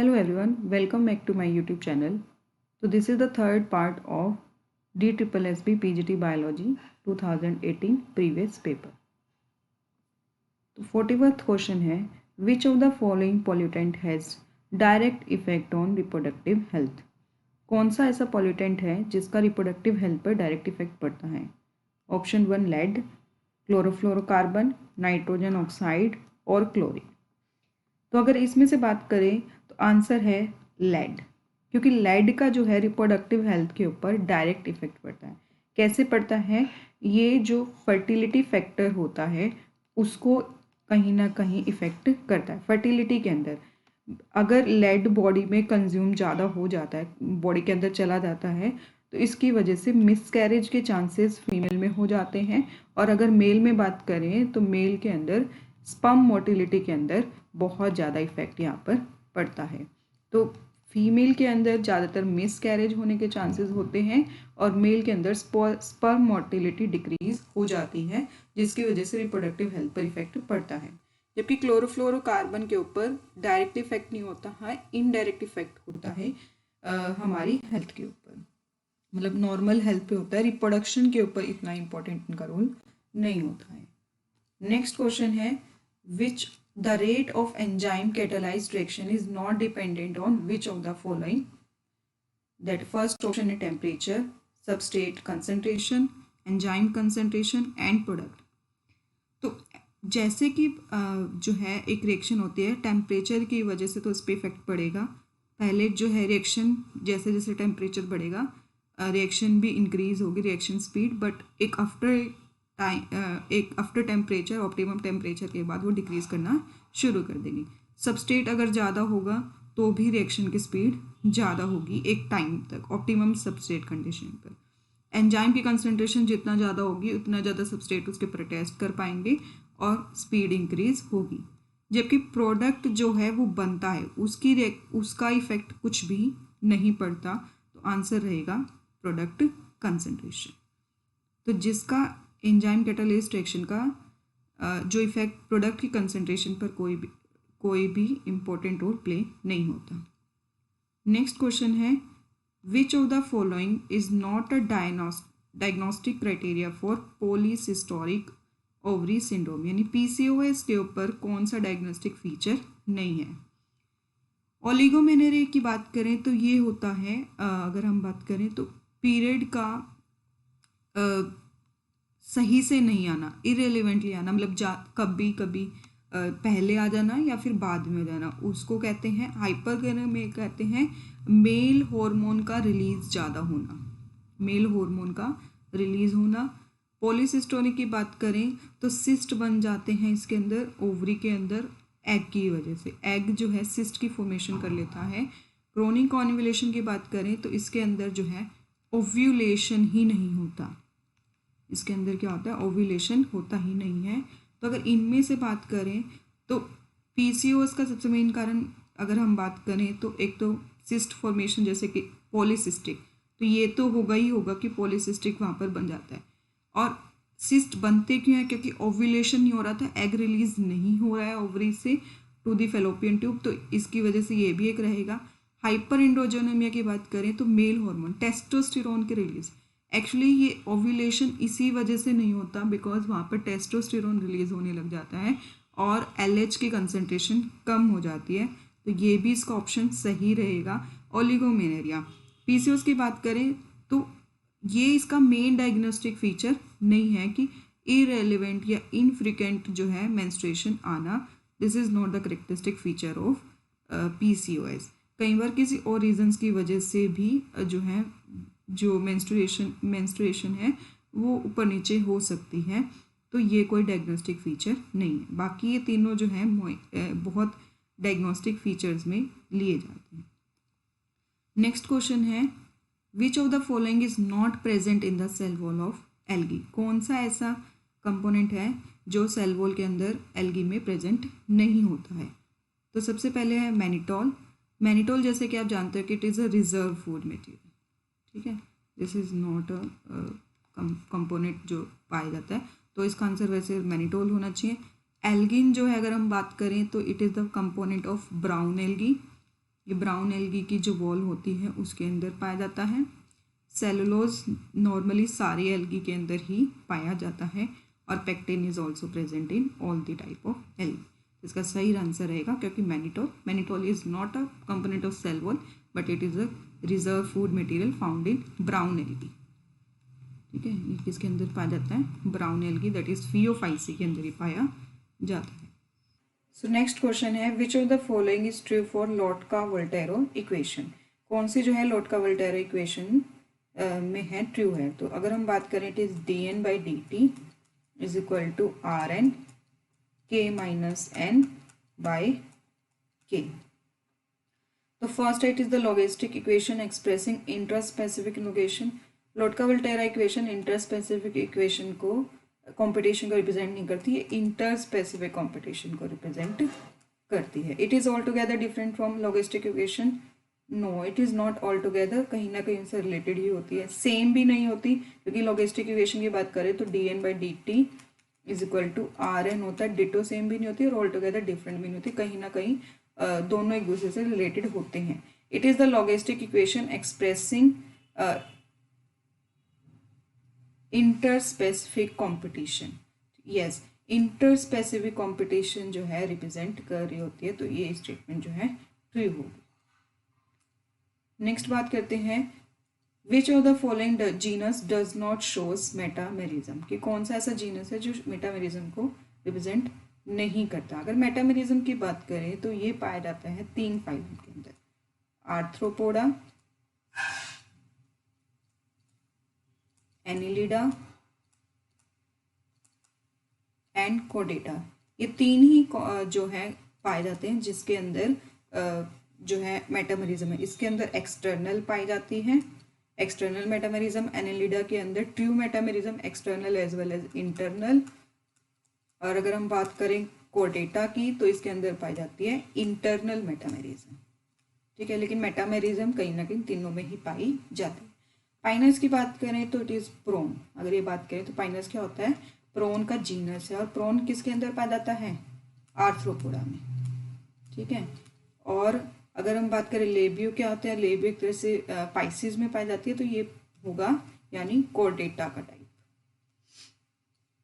Hello everyone, welcome back to my YouTube channel. So this is the third part of DSSB PGT Biology 2018 previous paper. तो 41th question है which of the following pollutant has direct effect on reproductive health. कौन सा ऐसा pollutant है जिसका reproductive health पर direct effect पड़ता है। Option 1 lead, chlorofluorocarbon, nitrogen oxide और क्लोरीन। तो अगर इसमें से बात करें तो आंसर है लेड, क्योंकि लेड का जो है रिप्रोडक्टिव हेल्थ के ऊपर डायरेक्ट इफेक्ट पड़ता है। कैसे पड़ता है, ये जो फर्टिलिटी फैक्टर होता है उसको कहीं ना कहीं इफेक्ट करता है। फर्टिलिटी के अंदर अगर लेड बॉडी में कंज्यूम ज़्यादा हो जाता है, बॉडी के अंदर चला जाता है, तो इसकी वजह से मिसकैरेज के चांसेस फीमेल में हो जाते हैं। और अगर मेल में बात करें तो मेल के अंदर स्पर्म मोटिलिटी के अंदर बहुत ज़्यादा इफेक्ट यहाँ पर पड़ता है। तो फीमेल के अंदर ज़्यादातर मिसकैरेज होने के चांसेस होते हैं और मेल के अंदर स्पर्म मोटिलिटी डिक्रीज हो जाती है, जिसकी वजह से रिप्रोडक्टिव हेल्थ पर इफेक्ट पड़ता है। जबकि क्लोरोफ्लोरोकार्बन के ऊपर डायरेक्ट इफेक्ट नहीं होता है, इनडायरेक्ट इफेक्ट होता है हमारी हेल्थ के ऊपर, मतलब नॉर्मल हेल्थ पे होता है। रिप्रोडक्शन के ऊपर इतना इंपॉर्टेंट इनका रोल नहीं होता है। नेक्स्ट क्वेश्चन है विच the rate of enzyme catalyzed reaction is not dependent on which of the following, that first option है temperature, substrate concentration, enzyme concentration and product। तो जैसे कि जो है एक रिएक्शन होती है, टेम्परेचर की वजह से तो इस पर इफेक्ट पड़ेगा। पहले जो है रिएक्शन जैसे जैसे टेम्परेचर बढ़ेगा रिएक्शन भी इंक्रीज होगी, रिएक्शन स्पीड, बट एक आफ्टर टेम्परेचर ऑप्टिमम टेम्परेचर के बाद वो डिक्रीज करना शुरू कर देगी। सबस्ट्रेट अगर ज़्यादा होगा तो भी रिएक्शन की स्पीड ज़्यादा होगी एक टाइम तक ऑप्टिमम सबस्ट्रेट कंडीशन पर। एंजाइम की कंसंट्रेशन जितना ज़्यादा होगी उतना ज़्यादा सबस्ट्रेट उसके प्रोटेस्ट कर पाएंगे और स्पीड इंक्रीज होगी। जबकि प्रोडक्ट जो है वो बनता है उसका इफेक्ट कुछ भी नहीं पड़ता, तो आंसर रहेगा प्रोडक्ट कंसंट्रेशन। तो जिसका एंजाइम कैटालिस्ट रिएक्शन का जो इफेक्ट प्रोडक्ट की कंसंट्रेशन पर कोई भी इम्पोर्टेंट रोल प्ले नहीं होता। नेक्स्ट क्वेश्चन है which of the following is not a diagnostic criteria for polycystic ovary syndrome, यानी पीसीओएस के ऊपर कौन सा डायग्नोस्टिक फीचर नहीं है। ओलिगोमेनोरिया की बात करें तो ये होता है अगर हम बात करें तो पीरियड का सही से नहीं आना, इरेलीवेंटली आना, मतलब कभी कभी पहले आ जाना या फिर बाद में जाना, उसको कहते हैं हाइपरगेनेमिया। कहते हैं मेल हार्मोन का रिलीज ज़्यादा होना, मेल हार्मोन का रिलीज होना। पॉलीसिस्टोनिक की बात करें तो सिस्ट बन जाते हैं इसके अंदर ओवरी के अंदर एग की वजह से, एग जो है सिस्ट की फॉर्मेशन कर लेता है। क्रोनिक ओव्यूलेशन की बात करें तो इसके अंदर जो है ओव्यूलेशन ही नहीं होता, इसके अंदर क्या होता है ओव्यूलेशन होता ही नहीं है। तो अगर इनमें से बात करें तो पीसीओएस का सबसे मेन कारण अगर हम बात करें तो एक तो सिस्ट फॉर्मेशन, जैसे कि पॉलीसिस्टिक, तो ये तो होगा ही होगा कि पॉलीसिस्टिक वहाँ पर बन जाता है। और सिस्ट बनते क्यों है, क्योंकि ओव्यूलेशन नहीं हो रहा था, एग रिलीज नहीं हो रहा है ओवरी से टू द फैलोपियन ट्यूब, तो इसकी वजह से ये भी एक रहेगा। हाइपर एंड्रोजेनेमिया की बात करें तो मेल हार्मोन टेस्टोस्टेरोन के रिलीज, एक्चुअली ये ओव्यूलेशन इसी वजह से नहीं होता बिकॉज वहाँ पर टेस्टोस्टेरोन रिलीज होने लग जाता है और एलएच की कंसंट्रेशन कम हो जाती है, तो ये भी इसका ऑप्शन सही रहेगा ओलिगोमेनोरिया। पीसीओएस की बात करें तो ये इसका मेन डायग्नोस्टिक फीचर नहीं है कि इरेलीवेंट या इनफ्रीक्वेंट जो है मेंस्ट्रुएशन आना, this is not the characteristic feature of PCOS. कई बार किसी और रीजंस की वजह से भी जो है जो मेंस्ट्रुएशन है वो ऊपर नीचे हो सकती है, तो ये कोई डायग्नोस्टिक फीचर नहीं है। बाकी ये तीनों जो हैं बहुत डायग्नोस्टिक फीचर्स में लिए जाते हैं। नेक्स्ट क्वेश्चन है which of the following is not present in the cell wall of algae. कौन सा ऐसा कंपोनेंट है जो सेल वॉल के अंदर एल्गी में प्रेजेंट नहीं होता है। तो सबसे पहले है मैनिटोल। मैनिटोल जैसे कि आप जानते हो कि it is a reserve food material, ठीक है, this is not a component जो पाया जाता है, तो इसका आंसर वैसे मैनिटोल होना चाहिए। एल्गिन जो है अगर हम बात करें तो it is the component of brown algae. ये ब्राउन एल्गी की जो वॉल होती है उसके अंदर पाया जाता है। सेलुलोज नॉर्मली सारे एल्गी के अंदर ही पाया जाता है। और pectin is also present in all the type of algae. इसका सही आंसर रहेगा, क्योंकि mannitol is not a component of cell wall but it is a reserve food material found in brown algae. ठीक है, ये किसके अंदर पाया जाता है? Brown algae, that is phaeophyceae के अंदर ही पाया जाता है। सो नेक्स्ट क्वेश्चन है, which of the following is true for Lotka Volterra equation. कौन सी जो है लोटका-वोल्टेरो इक्वेशन में है, ट्रू है? तो अगर हम बात करें, it is dn by dt is equal to Rn k minus n by k। तो first it is the logistic equation expressing intraspecific location. Lotka Volterra equation interspecific equation को, कंपटीशन को रिप्रेजेंट नहीं करती है, इंटर स्पेसिफिक कंपटीशन को represent करती है। It is altogether different from logistic equation. No, it is not altogether, कहीं ना कहीं से रिलेटेड ही होती है, सेम भी नहीं होती, क्योंकि लॉगिस्टिक इक्वेशन की बात करें तो dn by dt is equal to Rn होता है, डिटो सेम भी नहीं होती और ऑल टुगेदर डिफरेंट भी नहीं होती, कहीं ना कहीं दोनों एक दूसरे से रिलेटेड होते हैं। It is the logistic equation expressing interspecific competition. Yes, interspecific competition जो है रिप्रेजेंट कर रही होती है, तो ये स्टेटमेंट जो है ट्रू होगी। नेक्स्ट बात करते हैं, विच of the following genus does not shows metamerism, कि कौन सा ऐसा जीनस है जो मेटामेरिज्म को रिप्रेजेंट नहीं करता। अगर मेटामेरिज्म की बात करें तो ये पाया जाता है 3 फाइलम के अंदर, आर्थ्रोपोडा, एनिलिडा एंड कोडेटा। ये 3 ही जो है पाए जाते हैं जिसके अंदर जो है मेटामेरिज्म है। इसके अंदर एक्सटर्नल पाई जाती है, एक्सटर्नल मेटामेरिज्म। एनिलिडा के अंदर true metamerism, external as well as internal. और अगर हम बात करें कोडेटा की तो इसके अंदर पाई जाती है इंटरनल मेटामेरिज्म। ठीक है, लेकिन मेटामेरिज्म कहीं ना कहीं तीनों में ही पाई जाती है। पाइनस की बात करें तो इट इज़ प्रोन। अगर ये बात करें तो पाइनस क्या होता है? प्रोन का जीनस है, और प्रोन किसके अंदर पाया जाता है? आर्थ्रोपोडा में। ठीक है, और अगर हम बात करें लेबियो, क्या होता है? लेबियो एक तरह से पाइसिस में पाई जाती है, तो ये होगा यानी कोर्डेटा का टाइप,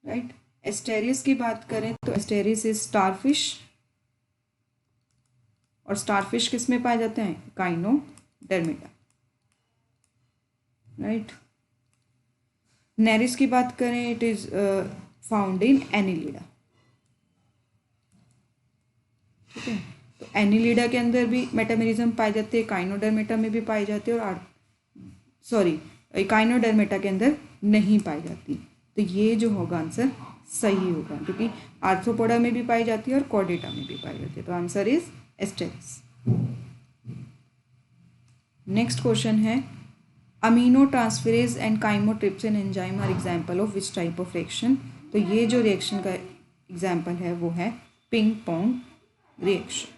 राइट। एस्टेरिस की बात करें तो एस्टेरिस इज स्टारफिश, और स्टारफिश किस में पाए जाते हैं? काइनोडर्मेटा, राइट। नेरिस की बात करें, it is found in Annelida. ठीक है, तो एनिलिडा के अंदर भी मेटामेरिज्म पाए जाते हैं, काइनोडर्मेटा में भी पाई जाती है, और काइनोडर्मेटा के अंदर नहीं पाई जाती। तो ये जो होगा आंसर सही होगा, क्योंकि आर्थ्रोपोडा में भी पाई जाती है और कोर्डेटा में भी पाई जाती है। तो answer is esterase. Next question है, amino transferase and chymotrypsin enzyme are example of which type of reaction. तो ये जो रिएक्शन का एग्जाम्पल है वो है पिंग पोंग रिएक्शन।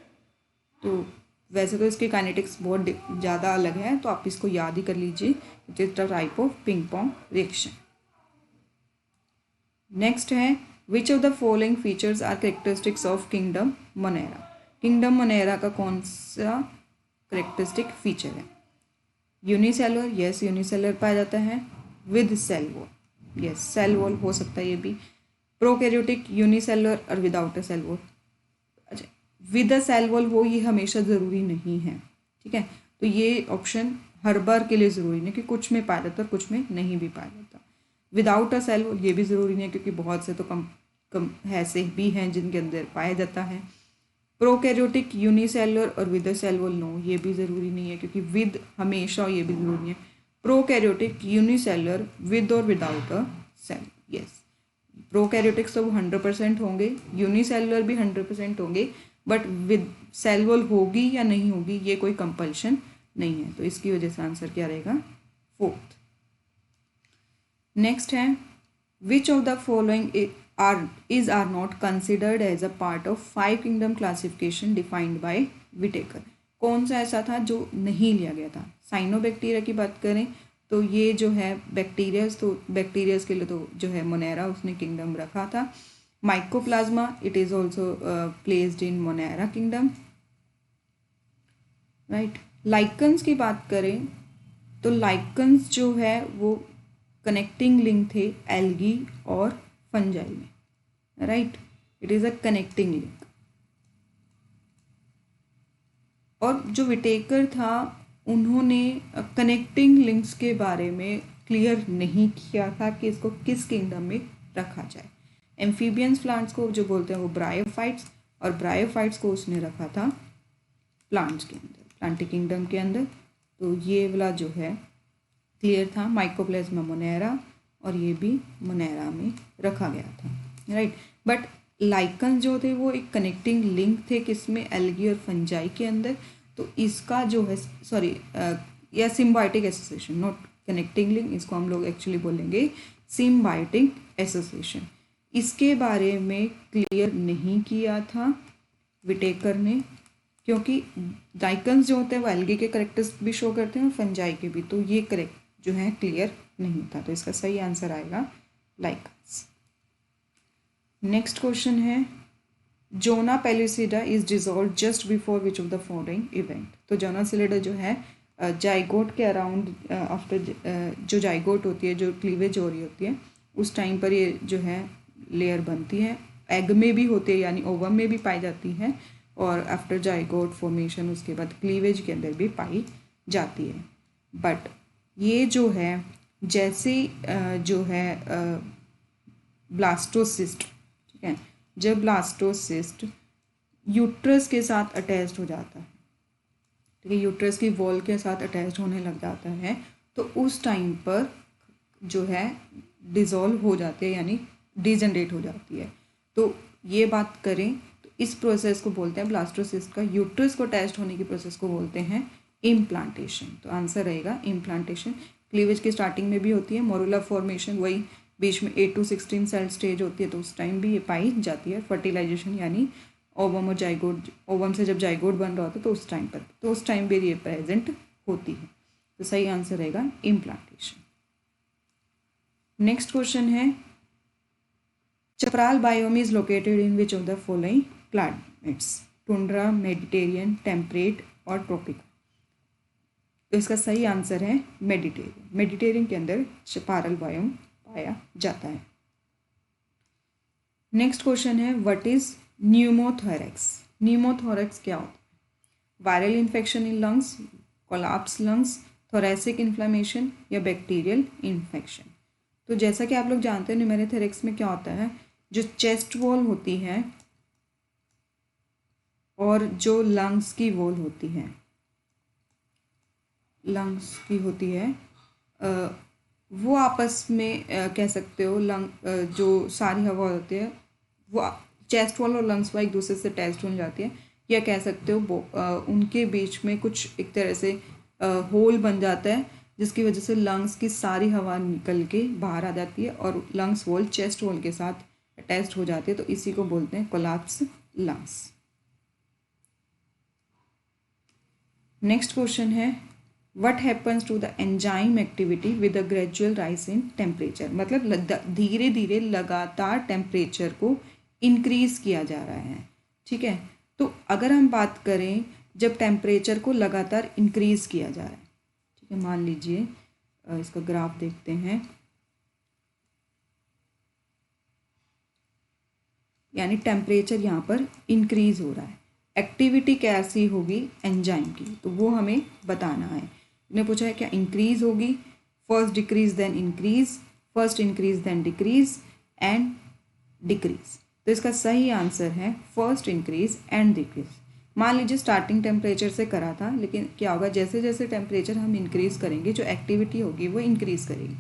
तो वैसे तो इसके काइनेटिक्स बहुत ज़्यादा अलग है, तो आप इसको याद ही कर लीजिए, it is the type of ping pong reaction. Next है, which of the following features are characteristics of kingdom Monera. Kingdom Monera का कौन सा करेक्टरिस्टिक फीचर है? यूनिसेलुलर, यस यूनिसेलुलर पाया जाता है। With cell wall, yes cell wall हो सकता है ये भी। प्रोकैरियोटिक, यूनिसेलुलर और विदाउट अ सेल वॉल। अच्छा, विद अ सेल वॉल हो ये हमेशा ज़रूरी नहीं है। ठीक है, तो ये ऑप्शन हर बार के लिए ज़रूरी नहीं, कि कुछ में पाया जाता है और कुछ में नहीं भी पाया जाता। विदाउट अ सेल वॉल ये भी ज़रूरी नहीं है, क्योंकि बहुत से तो कम ऐसे भी हैं जिनके अंदर पाया जाता है। प्रोकैरियोटिक, यूनिसेलुलर और with a cell wall, no ये भी ज़रूरी नहीं है, क्योंकि विद हमेशा ये भी ज़रूरी नहीं है। प्रोकैरियोटिक, यूनिसेलुलर, विद और without a cell, yes. Prokaryotics तो 100% होंगे, यूनिसेलुलर भी 100% होंगे, बट विद सेल वॉल होगी या नहीं होगी ये कोई कंपल्शन नहीं है। तो इसकी वजह से आंसर क्या रहेगा? 4th। नेक्स्ट है, which of the following are not considered as a part of 5 kingdom classification defined by Whittaker. कौन सा ऐसा था जो नहीं लिया गया था? साइनोबैक्टीरिया की बात करें तो ये जो है बैक्टीरियाज, तो बैक्टीरियाज के लिए तो जो है मोनेरा उसने किंगडम रखा था। Mycoplasma, it is also placed in Monera kingdom. Right. Lichens की बात करें तो लाइकन्स जो है वो कनेक्टिंग लिंक थे एल्गी और फंजाई में, right. It is a connecting link. और जो विटेकर था उन्होंने कनेक्टिंग लिंक्स के बारे में क्लियर नहीं किया था कि इसको किस किंगडम में रखा जाए। एम्फीबियंस प्लांट्स को जो बोलते हैं वो ब्रायोफाइट्स, और ब्रायोफाइट्स को उसने रखा था प्लांट्स के अंदर, प्लांट किंगडम के अंदर। तो ये वाला जो है क्लियर था। माइकोप्लाज्मा मोनेरा, और ये भी मोनेरा में रखा गया था, राइट। बट लाइकन जो थे वो एक कनेक्टिंग लिंक थे किसमें, एल्गी और फंजाई के अंदर। तो इसका जो है सॉरी या symbiotic association, not connecting link, इसको हम लोग एक्चुअली बोलेंगे सिम्बायोटिक एसोसिएशन। इसके बारे में क्लियर नहीं किया था विटेकर ने, क्योंकि लाइकन्स जो होते हैं वो एल्गी के करेक्टर्स भी शो करते हैं और फंजाई के भी, तो ये करेक्ट जो है क्लियर नहीं था। तो इसका सही आंसर आएगा लाइकन्स। नेक्स्ट क्वेश्चन है, zona pellucida is dissolve just before which of the following event. तो जोना सिलिडा जो है जाइगोट के अराउंड आफ्टर जो जाइगोट होती है, जो क्लीवेज हो रही होती है, उस टाइम पर ये जो है लेयर बनती है। एग में भी होती है यानी ओवम में भी पाई जाती है, और आफ्टर जाइगोट फॉर्मेशन उसके बाद क्लीवेज के अंदर भी पाई जाती है। बट ये जो है जैसे जो है ब्लास्टोसिस्ट, ठीक है, जब ब्लास्टोसिस्ट यूट्रस के साथ अटैच्ड हो जाता है, ठीक है, यूट्रस की वॉल के साथ अटैच्ड होने लग जाता है, तो उस टाइम पर जो है डिज़ोल्व हो जाती है यानी डिजनरेट हो जाती है। तो ये बात करें तो इस प्रोसेस को बोलते हैं, ब्लास्टोसिस्ट का यूट्रस को अटैच्ड होने की प्रोसेस को बोलते हैं इम्प्लांटेशन। तो आंसर रहेगा इम्प्लांटेशन। क्लीवेज की स्टार्टिंग में भी होती है, मोरुला फॉर्मेशन वही बीच में 8 to 16 सेल स्टेज होती है, तो उस टाइम भी ये पाई जाती है। फर्टिलाइजेशन यानी ओवम और जाइगोट, ओवम से जब जाइगोट बन रहा होता है तो उस टाइम पर, तो उस टाइम भी ये प्रेजेंट होती है। तो सही आंसर रहेगा इम्प्लांटेशन। नेक्स्ट क्वेश्चन है, chaparral biome is located in which of the following climates, tundra, Mediterranean, temperate और ट्रॉपिकल। तो इसका सही आंसर है मेडिटेरियन। मेडिटेरियन के अंदर चपराल बायोम पाया जाता है। नेक्स्ट क्वेश्चन है, व्हाट इज न्यूमोथोरैक्स। न्यूमोथोरैक्स क्या होता है? Viral infection in lungs, collapse lungs, thoracic inflammation या बैक्टीरियल इन्फेक्शन। तो जैसा कि आप लोग जानते हैं न्यूमोथोरैक्स में क्या होता है, जो चेस्ट वॉल होती है और जो लंग्स की वॉल होती है, लंग्स की होती है वो आपस में कह सकते हो लंग जो सारी हवा होती है वो चेस्ट वॉल और लंग्स वॉल एक दूसरे से अटैच्ड हो जाती है, या कह सकते हो उनके बीच में कुछ एक तरह से होल बन जाता है, जिसकी वजह से लंग्स की सारी हवा निकल के बाहर आ जाती है और लंग्स वॉल चेस्ट वॉल के साथ अटैच्ड हो जाती है। तो इसी को बोलते हैं कोलैप्स लंग्स। नेक्स्ट क्वेश्चन है, What happens to the enzyme activity with a gradual rise in temperature। मतलब धीरे धीरे लगातार टेम्परेचर को इंक्रीज किया जा रहा है, ठीक है। तो अगर हम बात करें जब टेम्परेचर को लगातार इंक्रीज किया जा रहा है, ठीक है, मान लीजिए इसका ग्राफ देखते हैं, यानी टेम्परेचर यहाँ पर इंक्रीज हो रहा है, एक्टिविटी कैसी होगी एंजाइम की, तो वो हमें बताना है। ने पूछा है क्या इंक्रीज होगी, first decrease then increase, first increase then decrease and decrease. तो इसका सही आंसर है फर्स्ट इंक्रीज एंड डिक्रीज। मान लीजिए स्टार्टिंग टेम्परेचर से करा था, लेकिन क्या होगा जैसे जैसे टेम्परेचर हम इंक्रीज करेंगे जो एक्टिविटी होगी वो इंक्रीज करेगी।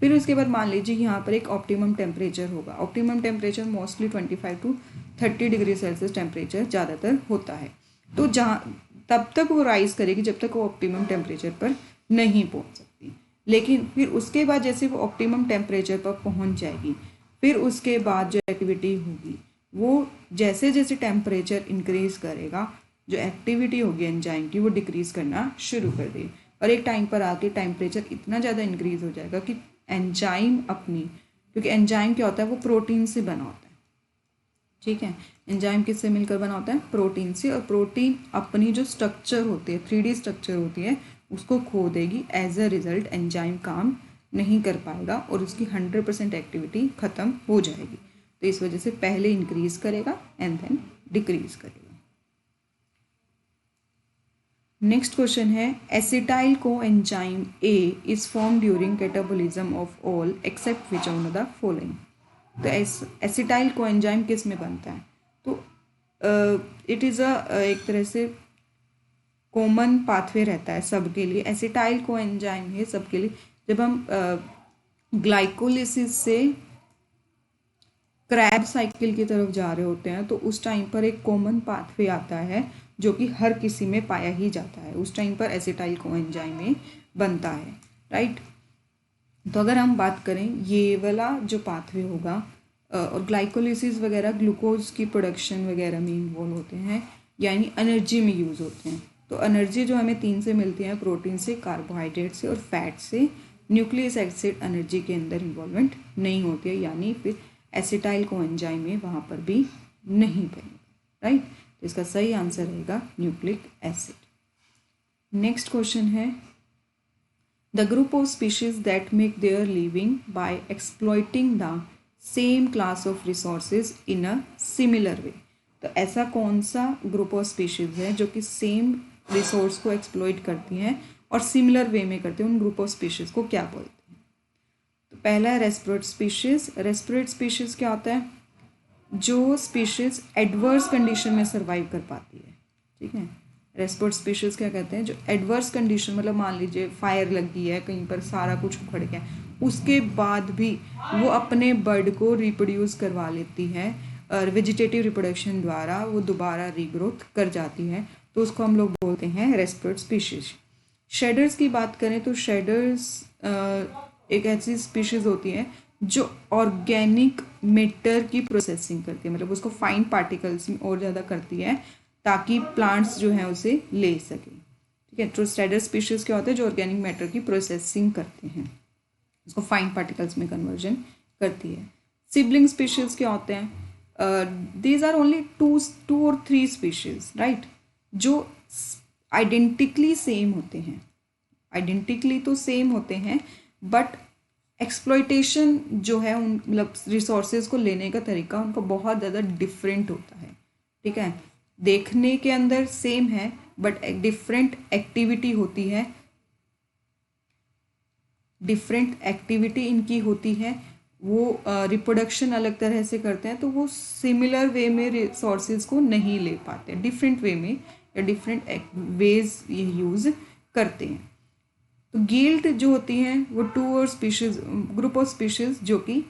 फिर उसके बाद मान लीजिए यहाँ पर एक ऑप्टिमम टेम्परेचर होगा। Optimum temperature mostly 25 to 30 degree Celsius temperature ज़्यादातर होता है। तो जहाँ तब तक वो राइज करेगी जब तक वो ऑप्टिमम टेम्परेचर पर नहीं पहुँच सकती, लेकिन फिर उसके बाद जैसे वो ऑप्टिमम टेम्परेचर पर पहुँच जाएगी, फिर उसके बाद जो एक्टिविटी होगी वो जैसे जैसे टेम्परेचर इंक्रीज करेगा, जो एक्टिविटी होगी एंजाइम की वो डिक्रीज करना शुरू कर देगी, और एक टाइम पर आके टेम्परेचर इतना ज़्यादा इंक्रीज हो जाएगा कि एंजाइम अपनी, क्योंकि एंजाइम क्या होता है वो प्रोटीन से बना होता है, ठीक है। एंजाइम किससे मिलकर बना होता है? प्रोटीन से। और प्रोटीन अपनी जो स्ट्रक्चर होती है, 3D स्ट्रक्चर होती है, उसको खो देगी। एज अ रिजल्ट एंजाइम काम नहीं कर पाएगा और उसकी 100% एक्टिविटी ख़त्म हो जाएगी। तो इस वजह से पहले इंक्रीज करेगा एंड देन डिक्रीज करेगा। नेक्स्ट क्वेश्चन है, acetyl co enzyme A is form during catabolism of all except which on the following. तो एसिटाइल को एंजाइम किस में बनता है? तो इट इज़ एक तरह से कॉमन पाथवे रहता है सबके लिए। एसिटाइल को एंजाइम है सबके लिए। जब हम ग्लाइकोलिसिस से क्रैब साइकिल की तरफ जा रहे होते हैं तो उस टाइम पर एक कॉमन पाथवे आता है जो कि हर किसी में पाया ही जाता है। उस टाइम पर एसिटाइल को एंजाइम में बनता है, राइट। तो अगर हम बात करें ये वाला जो पाथवे होगा और ग्लाइकोलिसिस वगैरह ग्लूकोज की प्रोडक्शन वगैरह में इन्वॉल्व होते हैं, यानी एनर्जी में यूज़ होते हैं। तो एनर्जी जो हमें 3 से मिलती है, प्रोटीन से, कार्बोहाइड्रेट से और फैट से। न्यूक्लियस एसिड एनर्जी के अंदर इन्वॉल्वमेंट नहीं होती है, यानी फिर एसिटाइल को एंजाइम में वहाँ पर भी नहीं बनेगा, राइट। तो इसका सही आंसर रहेगा न्यूक्लिक एसिड। नेक्स्ट क्वेश्चन है, the group of species that make their living by exploiting the same class of resources in a similar वे। तो ऐसा कौन सा ग्रुप ऑफ स्पीशीज है जो कि सेम रिसोर्स को एक्सप्लॉइट करती हैं और सिमिलर वे में करते हैं? उन ग्रुप ऑफ स्पीशीज को क्या बोलते हैं? तो पहला है रेस्पिरेट स्पीशीज। रेस्पिरेट स्पीशीज क्या होता है? जो स्पीशीज एडवर्स कंडीशन में सर्वाइव कर पाती है, ठीक है। रेस्पिरेट स्पीशीज क्या कहते हैं? जो एडवर्स कंडीशन, मतलब मान लीजिए फायर लग गई है कहीं पर, सारा कुछ उखड़ गया, उसके बाद भी वो अपने बर्ड को रिप्रोड्यूस करवा लेती है और वेजिटेटिव रिप्रोडक्शन द्वारा वो दोबारा रीग्रोथ कर जाती है, तो उसको हम लोग बोलते हैं रेस्पिरेट स्पीशीज। शेडर्स की बात करें तो शेडर्स एक ऐसी स्पीशीज होती है जो ऑर्गेनिक मैटर की प्रोसेसिंग करती है, मतलब उसको फाइन पार्टिकल्स में और ज़्यादा करती है ताकि प्लांट्स जो हैं उसे ले सकें, ठीक है। तो शेडर स्पीशीज क्या होते हैं? जो ऑर्गेनिक मैटर की प्रोसेसिंग करते हैं, उसको फाइन पार्टिकल्स में कन्वर्जन करती है। सिबलिंग स्पीशीज क्या होते हैं? दीज आर ओनली टू और 3 स्पीशीज, राइट, जो आइडेंटिकली सेम होते हैं। आइडेंटिकली तो सेम होते हैं बट एक्सप्लॉइटेशन जो है उन मतलब रिसोर्सेज को लेने का तरीका उनका बहुत ज़्यादा डिफरेंट होता है, ठीक है। देखने के अंदर सेम है बट डिफरेंट एक्टिविटी होती है, डिफरेंट एक्टिविटी इनकी होती है। वो रिप्रोडक्शन अलग तरह से करते हैं, तो वो सिमिलर वे में रिसोर्सेज को नहीं ले पाते, डिफरेंट वे में या डिफरेंट वेज ये यूज़ करते हैं। तो गिल्ड जो होती हैं वो 2 और स्पीशीज, ग्रुप ऑफ स्पीशीज जो कि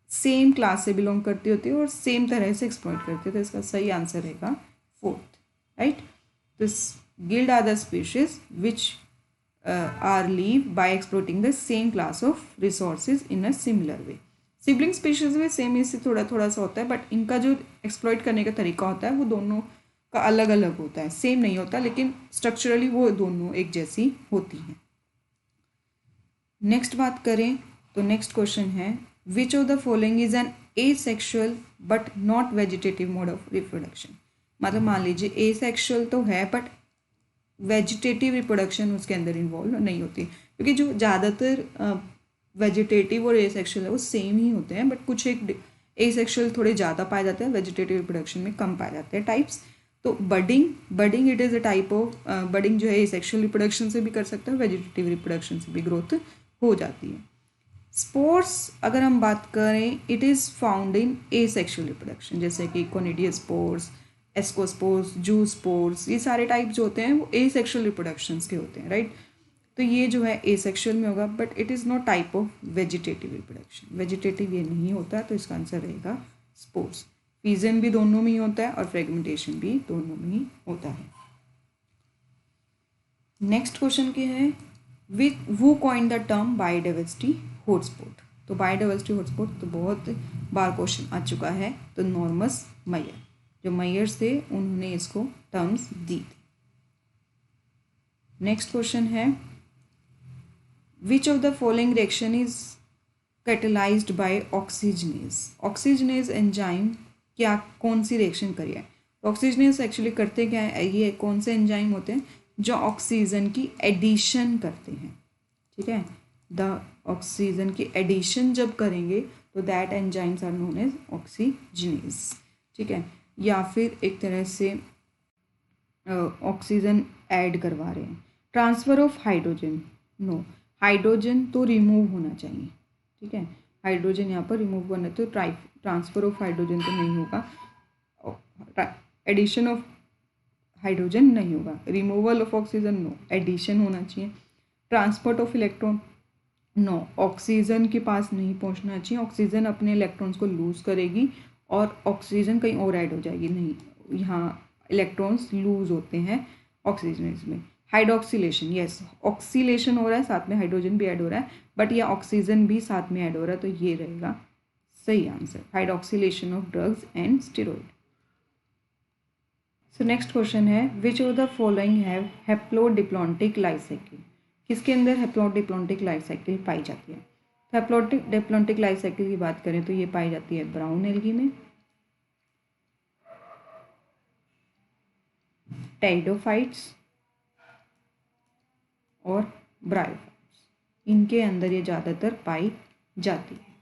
सेम क्लास से बिलोंग करती होती है और सेम तरह से एक्सप्लॉइट करती है। तो इसका सही आंसर रहेगा 4th, राइट। तो guild are the species which are live by exploiting the same class of resources in a similar way. Sibling species भी सेम इससे थोड़ा थोड़ा सा होता है बट इनका जो एक्सप्लॉइट करने का तरीका होता है वो दोनों का अलग अलग होता है, सेम नहीं होता, लेकिन स्ट्रक्चरली वो दोनों एक जैसी होती हैं। नेक्स्ट बात करें तो नेक्स्ट क्वेश्चन है, which of the following is an asexual but not vegetative mode of reproduction. मतलब मान लीजिए एसेक्सुअल तो है बट वेजिटेटिव रिप्रोडक्शन उसके अंदर इन्वॉल्व नहीं होती, क्योंकि जो ज़्यादातर वेजिटेटिव और एसेक्सुअल है वो सेम ही होते हैं बट कुछ एक एसेक्सुअल थोड़े ज़्यादा पाए जाते हैं, वेजिटेटिव रिप्रोडक्शन में कम पाए जाते हैं टाइप्स। तो budding it is a type of budding जो है एसेक्सुअल रिप्रोडक्शन से भी कर सकते हैं, वेजिटेटिव रिप्रोडक्शन से भी ग्रोथ हो जाती है। स्पोर्स अगर हम बात करें, it is found in asexual reproduction, जैसे कि कोनिडिया स्पोर्स, एस्कोस्पोर्स, जू स्पोर्स, ये सारे टाइप जो होते हैं वो एसेक्सुअल रिप्रोडक्शंस के होते हैं, राइट। तो ये जो है एसेक्सुअल में होगा but it is not type of vegetative reproduction, vegetative ये नहीं होता, तो इसका आंसर रहेगा स्पोर्स। फीजन भी दोनों में ही होता है और फ्रेगमेंटेशन भी दोनों में ही होता है। नेक्स्ट क्वेश्चन क्या है, विथ वो coin the term biodiversity hotspot. तो बायोडाइवर्सिटी हॉटस्पॉट तो बहुत बार क्वेश्चन आ चुका है, तो नॉर्मस मायर, जो मायर्स थे उन्होंने इसको टर्म्स दी थी। नेक्स्ट क्वेश्चन है, which of the following reaction is catalysed by oxygenase. Oxygenase enzyme क्या कौन सी रिएक्शन करी है। ऑक्सीजनेस एक्चुअली करते क्या है, ये कौन से एंजाइम होते हैं जो ऑक्सीजन की एडिशन करते हैं, ठीक है। द ऑक्सीजन की एडिशन जब करेंगे तो that enzymes are known as oxygenases, ठीक है। या फिर एक तरह से ऑक्सीजन ऐड करवा रहे हैं। Transfer of hydrogen, no, hydrogen तो रिमूव होना चाहिए, ठीक है। हाइड्रोजन यहाँ पर रिमूव करना, तो ट्रांसफ़र ऑफ हाइड्रोजन तो नहीं होगा, एडिशन ऑफ हाइड्रोजन नहीं होगा। Removal of oxygen, no, addition होना चाहिए। Transport of electron, no, oxygen के पास नहीं पहुंचना चाहिए, ऑक्सीजन अपने इलेक्ट्रॉन्स को लूज़ करेगी और ऑक्सीजन कहीं और ऐड हो जाएगी, नहीं, यहाँ इलेक्ट्रॉन्स लूज़ होते हैं ऑक्सीजन में। हाइड्रोक्सिलेशन, यस, ऑक्सीलेशन हो रहा है, साथ में हाइड्रोजन भी ऐड हो रहा है, बट यह ऑक्सीजन भी साथ में ऐड हो रहा है, तो ये रहेगा सही answer, hydroxylation of drugs and steroid. So next question है, which of the following have haplodiplontic life cycle, किसके अंदर हैप्लोडिप्लॉन्टिक लाइफ साइकिल पाई जाती है। हैप्लोडिप्लॉन्टिक लाइफ साइकिल की बात करें तो ये पाई जाती है ब्राउन एल्गी में, टेरिडोफाइट्स और ब्रायोफाइट्स, इनके अंदर ये ज़्यादातर पाई जाती है।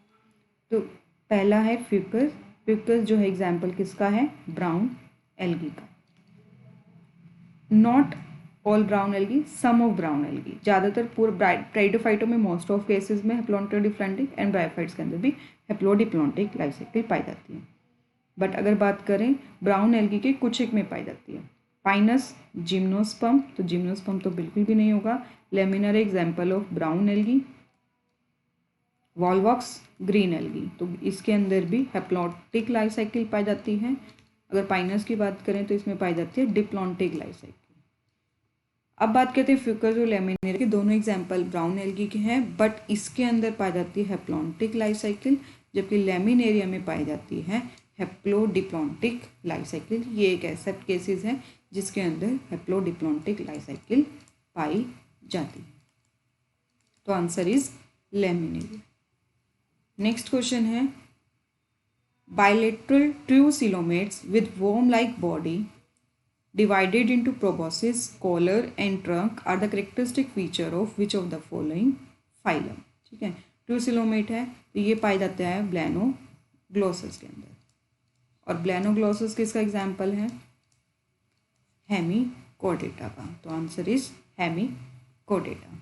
तो पहला है फ्यूकस, फ्यूकस जो है एग्जाम्पल किसका है, ब्राउन एल्गी का। Not all brown algae, some of brown algae, ज़्यादातर पूरे टेरिडोफाइटों में मोस्ट ऑफ केसेस में हैप्लोडिप्लॉन्टिक एंड ब्रायोफाइट्स के अंदर भी हैप्लोडिप्लॉन्टिक लाइफ साइकिल पाई जाती है। बट अगर बात करें ब्राउन एल्गी के कुछ एक में पाई जाती है, पाइनस, जिम्नोस्पर्म, तो जिम्नोस्पर्म तो बिल्कुल भी नहीं होगा। Laminar example of brown algae, Volvox, green algae, तो इसके अंदर भी हैप्लोडिक लाइफ साइकिल पाई जाती है। अगर पाइनस की बात करें तो इसमें पाई जाती है डिप्लॉन्टिक लाइफ साइकिल। अब बात करते हैं फ्यूकस और लेमिनेर के, दोनों एग्जाम्पल ब्राउन एल्गी के हैं, बट इसके अंदर पाई जाती है हैप्लोडिप्लॉन्टिक लाइफ साइकिल, जबकि लेमिनेरिया में पाई जाती है हैप्लोडिप्लॉन्टिक लाइफ साइकिल। ये एक ऐसा केसेस है जिसके अंदर हैप्लोडिप्लॉन्टिक लाइफ साइकिल पाई जाती है, तो answer is laminaria. Next question है, bilateral true coelomates with worm-like body divided into proboscis, collar and trunk are the characteristic feature of which of the following phylum, ठीक है। True coelomate है तो ये पाया जाता है ब्लैनोग्लोसस के अंदर, और ब्लैनोग्लोसस किसका एग्जाम्पल है, हेमीकोडेटा का, तो आंसर इज हेमीकोडेटा।